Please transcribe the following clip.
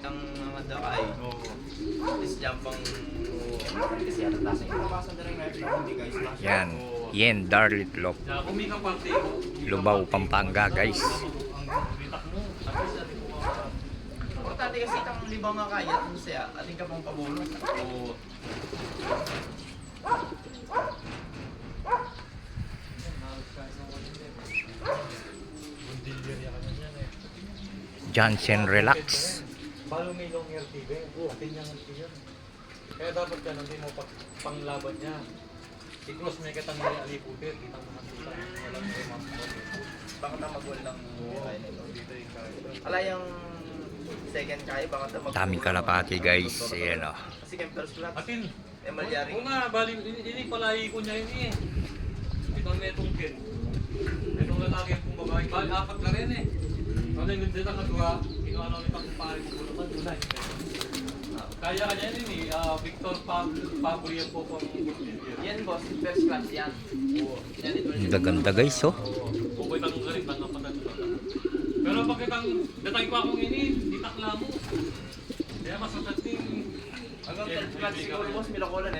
ng mga dakay. Is jampang kasi ata tasa yung kawasan na rin ngayon hindi guys. Yan. Yan, Darlit Lop. Lubao, Pampanga, guys. Importante kasi itang libang nga kaya at masaya ating ka pang pabulong. Johnson Relax. Balo may long hair TV. Tingnan ang tiyan. Kaya dapat ka hindi mo panglaban niya. I-cross may katang aliputin. Kitang mga kita. Walang may mga Baka na magwal lang kaya nito. Ala yung second kaya baka na magwal. Daming kalapati, guys. Ayan o. Kasi kempers flat. Atin. Emalyari. Oo nga, bali, ini pala ko niya ini eh. Ito ang netong kin. Itong lalaki kong babae. Bali, apat na rin eh. Ano yung nandito ang katuwa, kinuha namin pang kumpare ko pulutan, tunay. Kaya kanya yun eh, Victor Pabrio po pang Bulgaria. Yan boss, first class yan. Yan ito. Ganda, guys, oh. Kung ko'y tanong galit lang ang patagod. Pero pag itang datay ko akong ini, itakla mo. Kaya mas matagting. Hanggang first class siguro boss, milakolan eh.